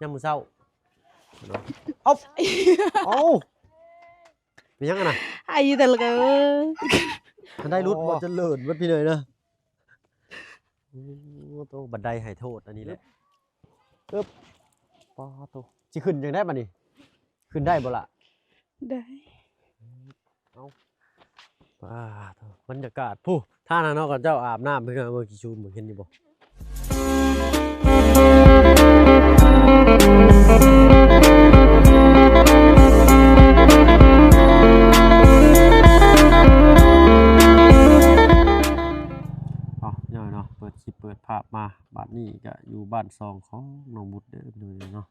ยามมื้อเช้าเนาะเอ้าเอ้าเป็นยังไงน่ะ Ai thật là มันได้รุดบ่เจริญมันพี่เลยนะโอ้โตบันไดให้โทษอันนี้แหละปึ๊บปอโตสิขึ้นจังได้บัดนี้ขึ้นได้บ่ล่ะ Đấy ป้าโตบรรยากาศผู้ท่าทางนอกกับเจ้าอาบน้ำเพิ่นก็เมื่อกี้ชูเหมือนเห็นอยู่บ่เนาะเปิดคลิปเปิดภาพมาบัดนี้ก็อยู่บ้านซองของน้องบุตรเด้อเนาะ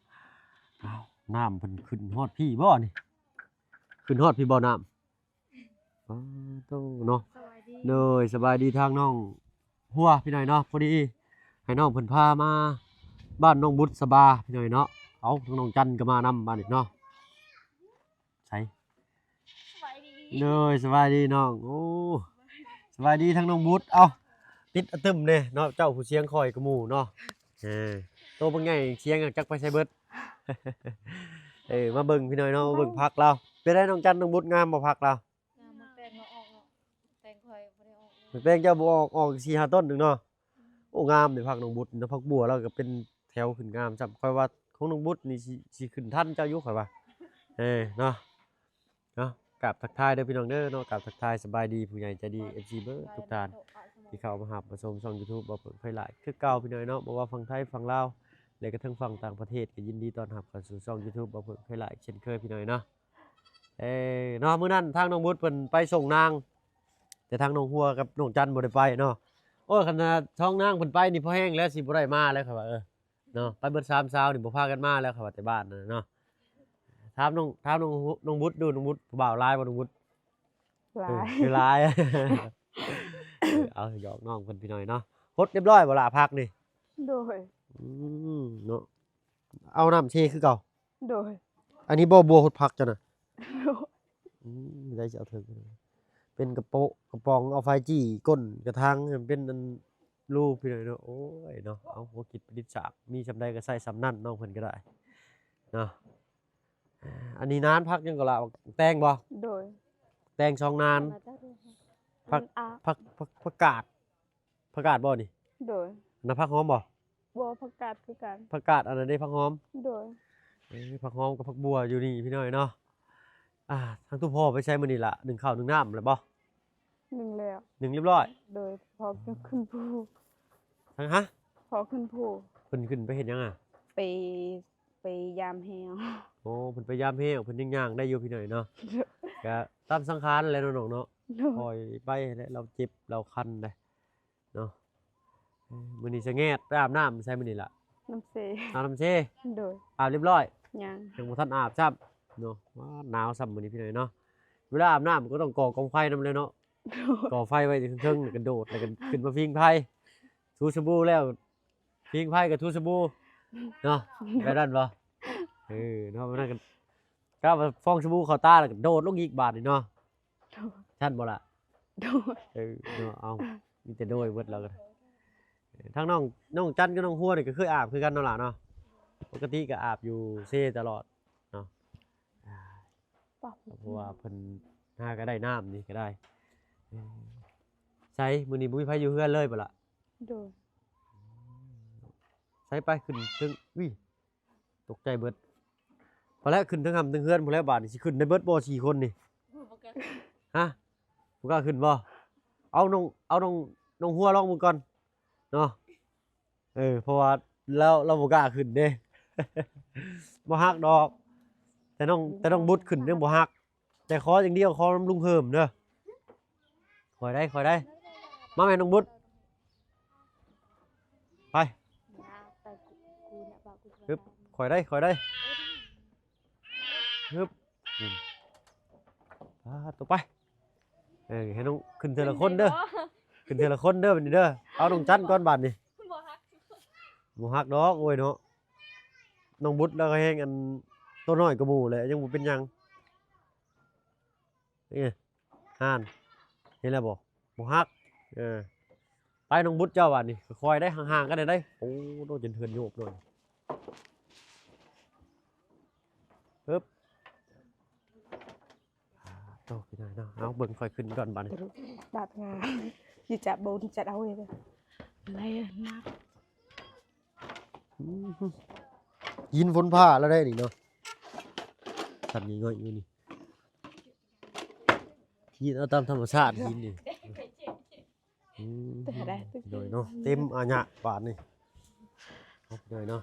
อ้าวน้ำเพิ่นขึ้นฮอดพี่บ่นี่ขึ้นฮอดพี่บ่น้ำอ๋อโตเนาะเลยสบายดีทางน้องหัวพี่หน่อยเนาะพอดีให้น้องเพิ่นพามาบ้านน้องบุตรสบาพี่หน่อยเนาะเอาทางน้องจันก็มานำบ้านนี่เนาะใช่เลยสบายดีน้องโอ้สบายดีทางน้องบุตรเอาติดอะตึมเนี่ยเนาะเจ้าผู้เชียงคอยกระหมูเนาะโตบางไงเชียงจักไปใช้เบิด มาเบิ่งพี่หน่อยเนาะเบิ่งพักเราเป็นได้น้องจันน้องบุตรงามบ่พักเราแปลงเจ้าบ่ออก4-5 ต้นนึงเนาะโอ้งามเลยพักน้องบุตรเนาะพักบัวแล้วก็เป็นแถวขึ้นงามจำค่อยว่าของน้องบุตรนี่สิขึ้นทันเจ้าอยู่ข่อยว่าเนาะกราบทักทายเด้อพี่น้องเด้อเนาะกราบทักทายสบายดีผู้ใหญ่ใจดี FC เบิดทุกท่านที่เข้ามาหับมาชมช่อง YouTube บ่เปิดไฟหลายคือเก่าพี่น้อยเนาะบ่ว่าฝั่งไทยฝั่งลาวและก็ทั้งฝั่งต่างประเทศก็ยินดีต้อนรับเข้าสู่ช่อง YouTube บ่เปิดไฟหลายเช่นเคยพี่น้อยเนาะเนาะมื้อนั้นทางน้องบุตรเพิ่นไปส่งนางแต่ทางน้องหัวกับน้องจันบ่ได้ไปเนาะโอ้ยขนาดท้องนางเพิ่นไปนี่พอแห้งแล้วสิบ่ได้มาแล้วครับว่าเนาะไปเบิด3 เช้านี่บ่พากันมาแล้วครับว่าแต่บ้านเนาะถามน้องบุตรดูน้องบุตรผู้บ่าวหลายบ่น้องบุตร Lái คือหลาย เอาหยอกน้องเพิ่นพี่น้อยเนาะฮดเรียบร้อยบ่ล่ะพักนี่ Rồi เนาะเอาน้ำเชคือเก่า Rồi อันนี้บ่บัวฮดพักจ้ะน่ะได้สิเอาเถิงเป็นกระป๋องเอาไฟจี้ก้นกระทางเป็นอันรูปพี่น้อยเนาะโอ้ยเนาะเอาหัวคิดประดิษฐ์ฉากมีซำใดก็ใส่ซำนั้นน้องเพิ่นก็ได้เนาะอันนี้นานพักยังก็ล่ะแตงบ่ Rồi แตงช่องนาน ผักกาดบ่นี่ Rồi นะผักหอมบ่ Bố phát cạt cứ cạt ผักกาดอันนั้นได้ผักหอม Rồi ผักหอมกับผักบัวอยู่นี่พี่น้อยเนาะทางตู้พ่อไปใช้มื้อนี้ล่ะ1ข้าว1น้ำแล้วบ่ Đừng lẹo 1เรียบร้อย Rồi phó khăn phù ทางฮะ Phó khăn phù เพิ่นขึ้นไปเฮ็ดหยังอ่ะ ไปยามแฮว โอ้เพิ่นไปยามแฮ้วเพิ่นยังย่างได้อยู่พี่น้อยเนาะก็ตามสังขารแหละเนาะน้องเนาะปล่อยไปแล้วเราเจ็บเราคันได้เนาะมื้อนี้จะแงดไปอาบน้ำใส่มื้อนี้ล่ะ Năm xê อาบน้ำเช Rồi อาบเรียบร้อย Nhàng ยังบ่ทันอาบซ้ำเนาะว้าหนาวซ้ำมื้อนี้พี่น้อยเนาะเวลาอาบน้ำก็ต้องก่อกองไฟนำเลยเนาะ ก่อไฟไว้เทิงๆแล้วก็โดดแล้วก็ขึ้นมาพิงไผทูสบู่แล้วพิงไผกับทูสบู่เนาะแบบนั้นบ่เนาะมันนั่นก็ว่าฟองสบู่เข้าตาแล้วก็โดดลงอีกบาดนี่เนาะชันบ่ล่ะ Rồi เนาะเอามีแต่โดยเบิดแล้วก็ทั้งน้องจันกับน้องหัวนี่ก็เคยอาบคือกันเนาะล่ะเนาะปกติก็อาบอยู่เซตลอดเนาะเพราะว่าเพิ่นหาก็ได้น้ำนี่ก็ได้ใส่มื้อนี้บ่มีไผอยู่เฮือนเลยบ่ล่ะ Rồi ใส่ไปขึ้นถึงตกใจเบิดพอแล้วขึ้นถึงหำถึงเฮือนพอแล้วบาดนี่สิขึ้นได้เบิดบ่4 คนนี่ฮะบ่กล้าขึ้นบ่เอาน้องหัวลองมึงก่อนเนาะเพราะว่าแล้วเราบ่กล้าขึ้นเด้ บ่ฮักดอกแต่น้องบุตรขึ้นยังบ่ฮักแต่ขออย่างเดียวขอน้ำลุงเพิ่มเด้อคอยได้มาแม่น้องบุตรไปฮึบคอยได้ฮึบตัวไปให้น้องขึ้นเทอละคนเด้อขึ้นเทอละคนเด้อบัดนี้เด้อเอาน้องจันก่อนบาดนี่บ่ฮักดอกโอ้ยเนาะน้องบุตรแล้วก็แฮงอันตัวน้อยกว่าหมู่แหละยังบ่เป็นหยังนี่ห่านเห็นแล้วบ่ฮักไปน้องบุตรเจ้าบาดนี่คอยได้ห่างๆกันได้โอ้โดนจนเทือนโยบเลย ปึ๊บโตพี่น้อยเนาะเอาเบิ่งค่อยขึ้นก่อนบัดนี้ đạt ngà như chả bồn chả đau vậy này nát ยินฝนผ้าแล้วได้นี่เนาะทำยังไงอยู่นี่ยินเอาตามธรรมชาติยินนี่โดยเนาะเต็มอาญะบาทนี่โดยเนาะ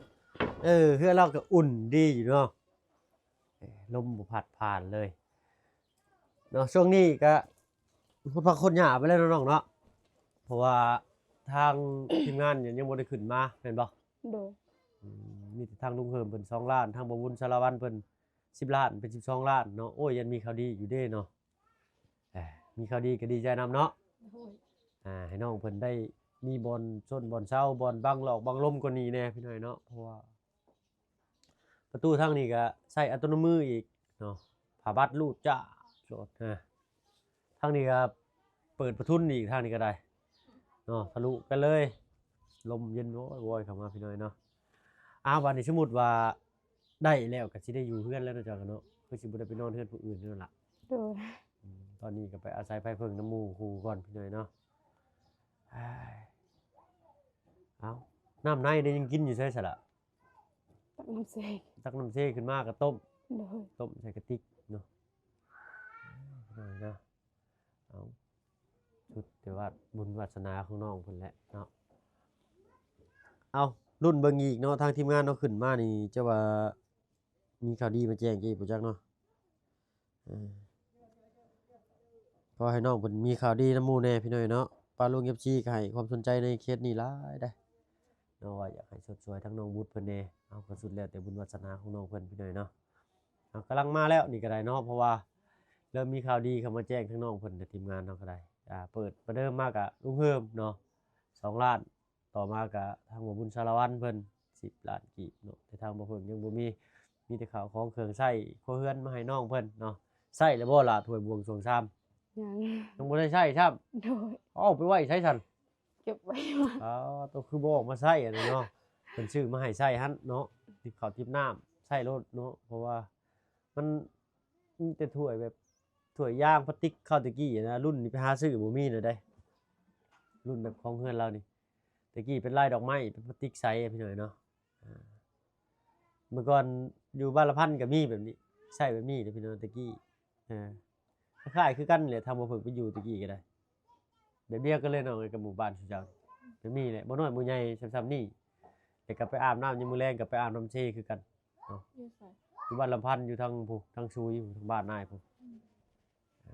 เพื่อเราก็อุ่นดีอยู่เนาะลมบุพัดผ่านเลยเนาะช่วงนี้ก็คนพักคนหยาไปแล้วน้องๆเนาะเพราะว่าทางทีมงานยังบ่ได้ขึ้นมาเห็นบ่ rồi มีแต่ทางลุงเฮิมเพิ่น2 ล้านทางบ่วุ้นสารวัตรเพิ่น10 ล้านเป็น12 ล้านเนาะโอ้ยยังมีข่าวดีอยู่เด้เนาะมีข่าวดีก็ดีใจนำเนาะให้น้องเพิ่นได้มีบอลส้นบอลเช้าบอลบังหลอกบังลมกว่านี้แน่พี่น้อยเนาะเพราะว่าประตูทางนี้ก็ใช้อัตโนมืออีกเนาะผ้าบัดรูดจ้าโลดทางนี้ก็เปิดประทุนอีกทางนี้ก็ได้เนาะทะลุกันเลยลมเย็นโว้ยเข้ามาพี่น้อยเนาะวันนี้สมมุติว่าได้แล้วก็สิได้อยู่เฮือนแล้วเนาะจ้ะเนาะคือสิบ่ได้ไปนอนเฮือนผู้อื่นนั่นล่ะ rồi ตอนนี้ก็ไปอาศัยไฟเพิ่งน้ำหมู่คู่ก่อนพี่น้อยเนาะเอาน้ำในได้ยังกินอยู่ใช่ซะล่ะ tặng năm xe ตักน้ำเชขึ้นมาก็ต้ม rồi ต้มใส่กระติกเนาะพี่น้อยเนาะเอาชุดแต่ว่าบุญวาสนาของน้องเพิ่นแหละเนาะเอารุ่นเบิ่งอีกเนาะทางทีมงานเนาะขึ้นมานี่จะว่ามีข่าวดีมาแจ้งเกี่บ่จักเนาะขอให้น้องเพิ่นมีข่าวดีนำหมู่แน่พี่น้อยเนาะป้าลุง FC ก็ให้ความสนใจในเคสนี้หลายเด้อเนาะว่าอยากให้สดสวยทั้งน้องบุตรเพิ่นแน่เอาก็สุดแล้วแต่บุญวาสนาของน้องเพิ่นพี่น้อยเนาะเอากำลังมาแล้วนี่ก็ได้เนาะเพราะว่าเริ่มมีข่าวดีเข้ามาแจ้งทั้งน้องเพิ่นในทีมงานเนาะก็ได้เปิดประเดิมมากอะลุงเฮิมเนาะ2 ล้านต่อมาก็ทางบ่บุญสารวัตรเพิ่น10 ล้านกีบเนาะแต่ทางบ่เพิ่นยังบ่มีแต่ข่าวของเครื่องใช้ครัวเรือนมาให้น้องเพิ่นเนาะใช้แล้วบ่ล่ะถ้วยบวงสรวงชาม nhang ยังบ่ได้ใช้ครับ rồi เอาไปไว้ใช้ซั่น chụp vậy mà ตัวคือบ่ออกมาใช้อันนี้เนาะเพิ่นซื้อมาให้ใช้หั่นเนาะทิปข้าวทิปน้ำใช้รถเนาะเพราะว่ามันมีแต่ถ้วยแบบถ้วยย่างพลาสติกข้าวตะกี้นะรุ่นนี้ไปหาซื้อบ่มีเลยได้รุ่นแบบของเฮือนเรานี่ตะกี้เป็นลายดอกไม้เป็นพลาสติกใสพี่หน่อยเนาะเมื่อก่อนอยู่บ้านละพันก็มีแบบนี้ใช้แบบนี้เด้อพี่น้องตะกี้คล้ายๆคือกันแหละทำบ่เพิ่งไปอยู่ตะกี้ก็ได้แบบเดียวกันเลยเนาะกับหมู่บ้านสุเจ้าแบบนี้แหละบ่น้อยบ่ใหญ่ซ้ำๆนี่แต่ก็ไปอาบน้ำยามมื้อแลงก็ไปอาบน้ำเชคือกันเนาะอยู่บ้านลำพันธ์อยู่ทางผู้ทางซุยอยู่ทางบ้านนายผู้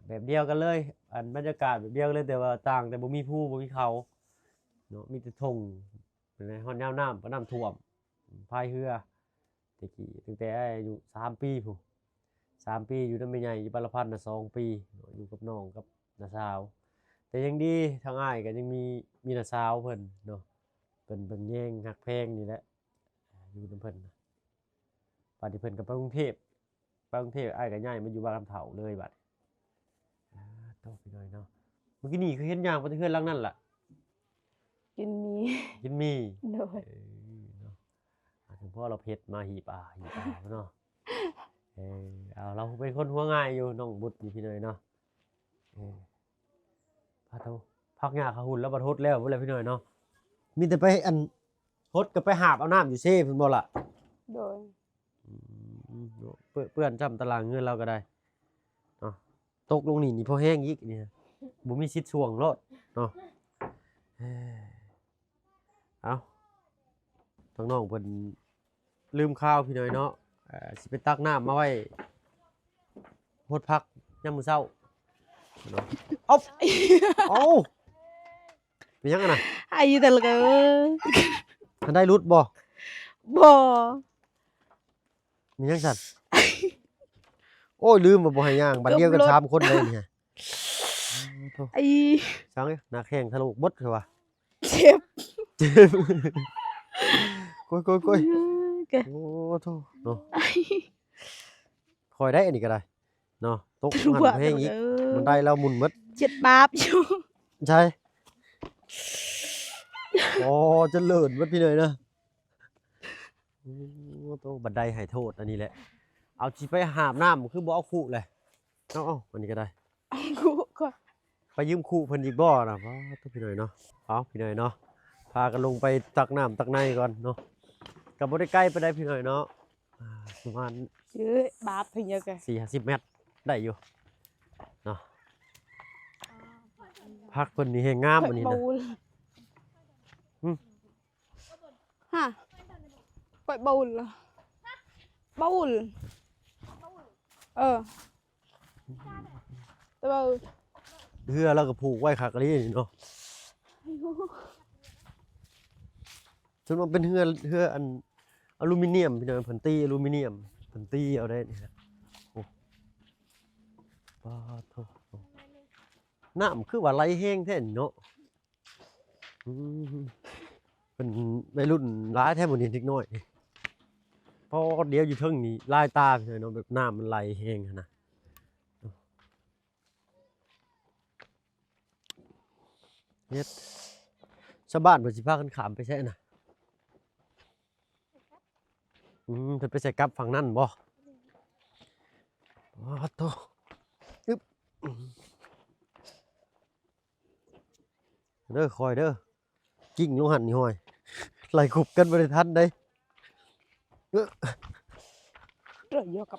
แบบเดียวกันเลยอันบรรยากาศแบบเดียวกันเลยแต่ว่าต่างแต่บ่มีภูบ่มีเขาเนาะมีแต่ทงเป็นไงฮ้อนยามน้ำก็น้ำท่วมพายเรือตะกี้ตั้งแต่อายุ3 ปีผู้3 ปีอยู่นำแม่ใหญ่อยู่บ้านละพันธ์น่ะ2 ปีอยู่กับน้องกับน้าสาวแต่ยังดีทางอ้ายก็ยังมีน้าสาวเพิ่นเนาะเพิ่นเบิ่งแย่งฮักแพงนี่แหละอยู่นำเพิ่นบัดนี้เพิ่นก็ไปกรุงเทพอ้ายก็ย้ายมาอยู่บ้านลำเฒ่าเลยบัดโตพี่น้อยเนาะเมื่อกี้นี่คือเห็นย่างไปที่เฮือนหลังนั่นล่ะ กินมี กินหมี่ rồi เนาะถึงพ่อเราเผ็ดมาหีบเนาะเอาเราเป็นคนหัวง่ายอยู่น้องบุตรนี่พี่น้อยเนาะพาโทพักหญ้าขาหุ่นแล้วบ่ทดแล้วบ่เลยพี่น้อยเนาะมีแต่ไปอันทดก็ไปหาบเอาน้ำอยู่เซ่เพิ่นบ่ล่ะ rồi เปื้อนจ้ำตารางเงินเราก็ได้เนาะตกลงนี่พอแห้งอีกนี่บ่มีชิดช่วงรถเนาะเอาทางน้องเพิ่นลืมข้าวพี่น้อยเนาะสิไปตักน้ำมาไว้โพดพักยามมื้อเช้าเนาะเอาเป็นยังไงน่ะ hay thật là ทันได้รุดบ่ bò มียังสั่น โอ้ยลืมบ่ให้ย่างบัดเดียวกัน3 คนเลยนี่ฮะ ai สังหน้าแข้งทะลุบดคือว่า chép ก้อย kìa โอ้โธ่เนาะคอยได้อันนี้ก็ได้เนาะตกหัน Rùa เพลง thật อีก là มันได้แล้วหมุนหมด chết bạp chú ใช่โอ้เจริญหมดพี่เลยนะโอ้โธ่บันไดให้โทษอันนี้แหละ เอาสิไปหาบน้ำคือบ่เอาคู่เลยเอาอันนี้ก็ได้ กูก็ ไปยืมคู่เพิ่นอีกบ่น่ะว้าตัวพี่หน่อยเนาะเอาพี่หน่อยเนาะพากันลงไปตักน้ำตักในก่อนเนาะก็บ่ได้ใกล้ไปได้พี่หน่อยเนาะประมาณ chứ bạp thì nhờ kìa 4-50 เมตรได้อยู่เนาะพักเพิ่นนี่แฮงงามอันนี้นะ bầu hả gọi bầu là bầu bầu เรือเราก็ผูกไว้คักอันนี้นี่เนาะจนมันเป็นเรืออันอลูมิเนียมพี่น้องเพิ่นตีอลูมิเนียมเพิ่นตีเอาได้นี่นะโอ้ปาโถน้ำคือว่าไหลแห้งแท้นี่เนาะเป็นวัยรุ่นหลายแท้หมดนี่เด็กน้อยเพราะเดี๋ยวอยู่เทิงนี่ลายตาพี่น้องเนาะแบบน้ำมันไหลแห้งหั้นนะเฮ็ดชาวบ้านเพิ่นสิพากันขามไปใช่น่ะเพิ่นไปใส่กลับฝั่งนั้นบ่โตอึ๊บเด้อคอยเด้อกิ้งลงหันนี่ห้อยไหลขุบกันบ่ได้ทันเด้ rồi vô cặp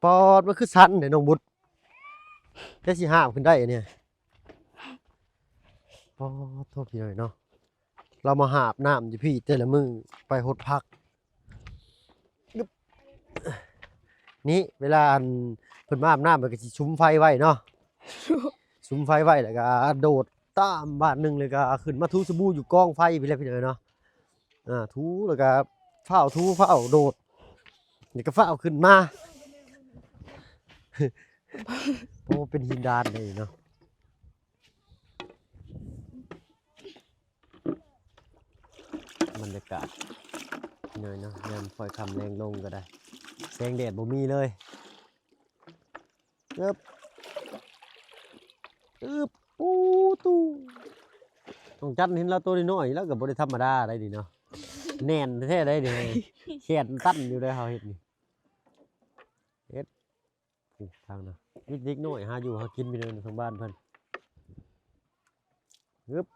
ปอดมันคือสั้นเด้น้องบุตรแค่สิหาบขึ้นได้เนี่ยปอดโทษพี่หน่อยเนาะเรามาหาบน้ำอยู่พี่แต่ละมือไปหดพักอึ๊บนี่เวลาอันเพิ่นมาอาบน้ำมันก็สิชุมไฟไว้เนาะ ชุมไฟไว้แล้วก็โดดตามบ้านหนึงเลยก็ขึ้นมาทูสบู่อยู่กองไฟพี่แล้วพี่หน่อยเนาะทูแล้วก็ฝ้าวทูฝ้าวโดดนี่ก็ฝ้าวขึ้นมาโอ้เป็นหินดานเลยเนาะบรรยากาศพี่หน่อยเนาะยามปล่อยคำแรงลงก็ได้แสงแดดบ่มีเลยอึ๊บปูตู้ต้องจัดเห็นแล้วตัวน้อยๆแล้วก็บ่ได้ธรรมดาได้ดิเนาะแน่นแท้ได้ดิแขนตั้นอยู่ได้เฮาเฮ็ดนี่เฮ็ดนี่ทางน่ะนิดๆน้อยหาอยู่หากินไปเลยทางบ้านเพิ่นอึ๊บ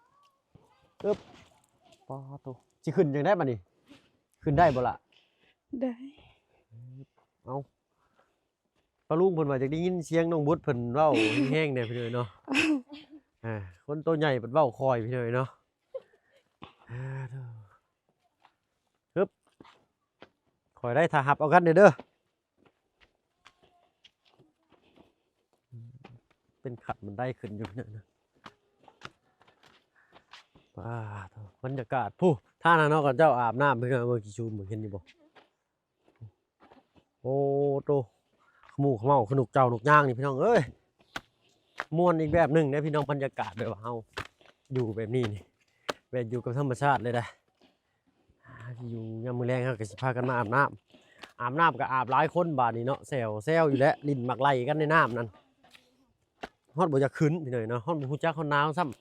ปอโตสิขึ้นจังได้บัดนี้ขึ้นได้บ่ล่ะ đấy เอาปลาลุงเพิ่นว่าจะได้ยินเสียงน้องบุตรเพิ่นเว้าแห้งๆเนี่ยพี่น้อยเนาะคนตัวใหญ่เพิ่นเว้าคอยพี่น้อยเนาะฮึบคอยได้ถ้าหับเอากันเด้อเป็นขัดมันได้ขึ้นอยู่เนี่ยนะบรรยากาศผู้ท่านาเนาะกับเจ้าอาบน้ำเพิ่นก็เมื่อกี้ชูนเหมือนเห็นอยู่บ่โอ้โตขมูขเมาขนุกเจ้าหนุกย่างนี่พี่น้องเอ้ยม่วนอีกแบบหนึ่งนะพี่น้องบรรยากาศแบบว่าเฮาอยู่แบบนี้นี่แบบอยู่กับธรรมชาติเลยนะอยู่ยามมื้อแรงเฮาก็สิพากันมาอาบน้ำก็อาบหลายคนบาดนี้เนาะแซวอยู่แล้วลิ้นมักไหลกันในน้ำนั่นฮอดบ่อยากขึ้นพี่น้อยเนาะฮอดบ่ฮู้จักฮอดหนาวซ้ำ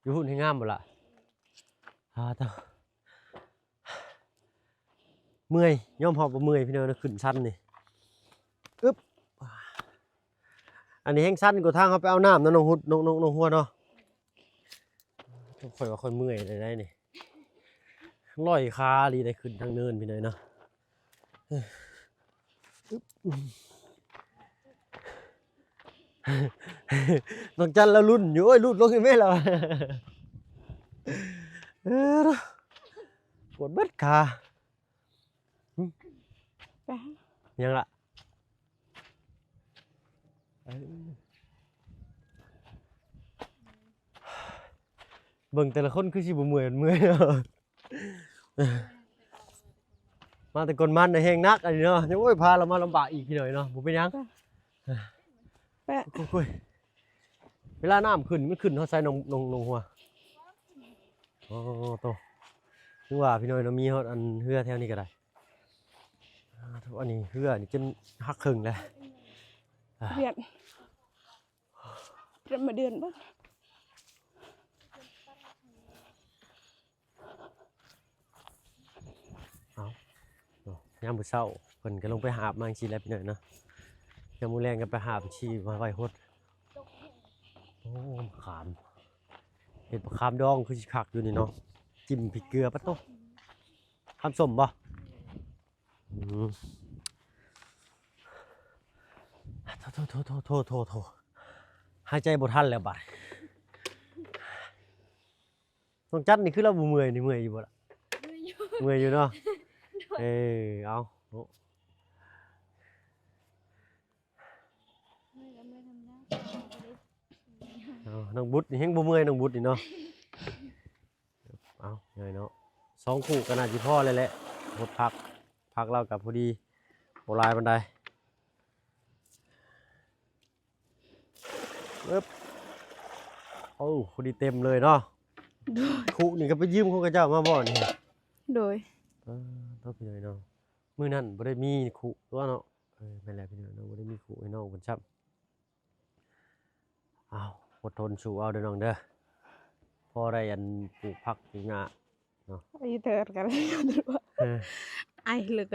อยู่หุ่นให้งามบ่ล่ะเต้าเมื่อยย่อมหอบบ่เมื่อยพี่น้องนะขึ้นชั้นนี่อึ๊บอันนี้แห้งชั้นกว่าทางเขาไปเอาน้ำนะน้องหุดน้องหัวเนาะค่อยว่าค่อยเมื่อยได้นี่ลอยคาลีได้ขึ้นทางเนินพี่น้อยเนาะน้องจันแล้วรุ่นอยู่โอ้ยรุ่นลงอีกไม่แล้วปวดเบิดขายังล่ะเบิ่งแต่ละคนคือสิบ่เมื่อยมาแต่คนมันแห้งนักอันนี้เนาะโอ้ยพาเรามาลำบากอีกพี่หน่อยเนาะบ่เป็นหยังคุยเวลาน้ำขึ้นมันขึ้นเขาใส่นงหัวโอ้โตถึงว่าพี่หน่อยเรามีอันเรือแถวนี้ก็ได้อันนี้เรือนี่จนหักครึ่งแล้วđiện rồi mà điện bớt เอา ยามมื้อเช้าเพิ่นก็ลงไปหาบมาจังซี่แหละพี่น้อยเนาะยามมื้อแลงก็ไปหาบชีมาไว้ฮดโอ้มะขามเห็ดมะขามดองคือสิคักอยู่นี่เนาะจิ้มพริกเกลือปะโตคำส้มบ่อืมโทหายใจบ่ทันแล้วบัดต้องจัดนี่คือเราบ่เมื่อยนี่เมื่อยอยู่บ่ล่ะเมื่อยอยู่เนาะเออเอาโอ้เอาน้องบุตรนี่แฮงบ่เมื่อยน้องบุตรนี่เนาะเอาเหนื่อยเนาะ2คู่ก็น่าสิพอเลยแหละหมดพักเรากับพอดีบ่หลายปานใดปึ๊บโอ้พอดีเต็มเลยเนาะ โดย คู่นี่ก็ไปยืมของกระเจ้ามาบ่นี่ โดย ต้องพี่น้อยเนาะมื้อนั้นบ่ได้มีคู่ตัวเนาะแม่นแล้วพี่น้อยเนาะบ่ได้มีคู่ให้น้องเพิ่นซ้ำอ้าวอดทนสู้เอาเด้อน้องเด้อพอได้อันปลูกผักปลูกหญ้า ayo terkar dulu เออ ai lực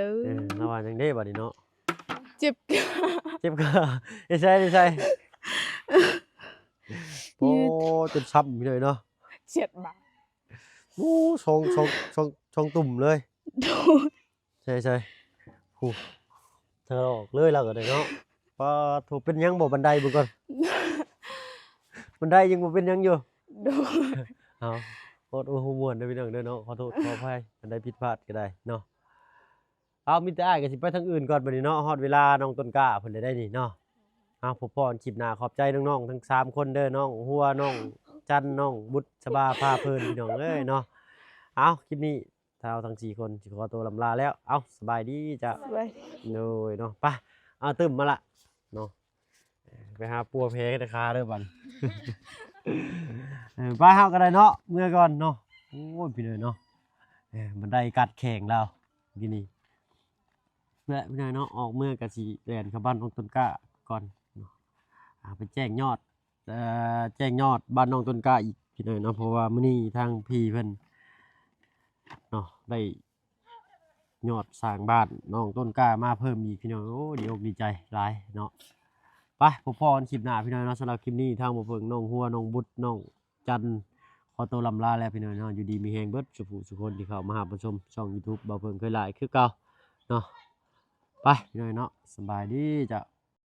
ระว่าจังได๋บัดนี้เนาะ chip เจ็บก็ได้ใช่โอ้จนช้ำพี่น้อยเนาะ chết bà โอ้สองตุ่มเลย ใช่ๆฮู้เธอออกเลยแล้วก็ได้เนาะปาโถเป็นหยังบ่บันไดเบิ่งก่อน บันไดยังบ่เป็นหยังอยู่ Đồ เอาโคตรโอ้โหม่วนเด้อพี่น้องเด้อเนาะขอโทษขออภัยอันใดผิดพลาดก็ได้เนาะเอามีแต่อ้ายก็สิไปทางอื่นก่อนบัดนี้เนาะฮอดเวลาน้องต้นกล้าเพิ่นได้นี่เนาะเอาพบพรคลิปหน้าขอบใจน้องๆทั้ง3คนเด้อน้องหัวน้องจันน้องบุษบาพาเพลินพี่น้องเอ้ยเนาะเอาคลิปนี้เราทั้ง4คนสิขอตัวลำลาแล้วเอาสบายดีจ้ะ vậy โดยเนาะไปเอาตึมมาละเนาะไปหาปัวเพกราคาเด้อบัน ไปเฮาก็ได้เนาะเมื่อก่อนเนาะโอ้ยพี่เลยเนาะบันไดกัดแข่งเราทีนี่เพื่อพี่นายเนาะออกเมื่อกะสิแล่นเข้าบ้านน้องต้นกล้าก่อนเนาะไปแจ้งยอดแจ้งยอดบ้านน้องต้นกล้าอีกพี่น้อยเนาะเพราะว่ามื้อนี้ทางพี่เพิ่นเนาะได้ยอดสร้างบ้านน้องต้นกล้ามาเพิ่มอีกพี่น้อยโอ้ดีอกดีใจหลายเนาะไปพบพรคลิปหน้าพี่น้อยเนาะสำหรับคลิปนี้ทางบ่เพิ่งน้องหัวน้องบุตรน้องจันขอตัวลำลาแล้วพี่น้อยเนาะอยู่ดีมีแฮงเบิดสุขสุขคนที่เข้ามาหาผู้ชมช่อง YouTube บ่เพิ่งเคยหลายคือเก่าเนาะไปพี่น้อยเนาะสบายดีจ้ะ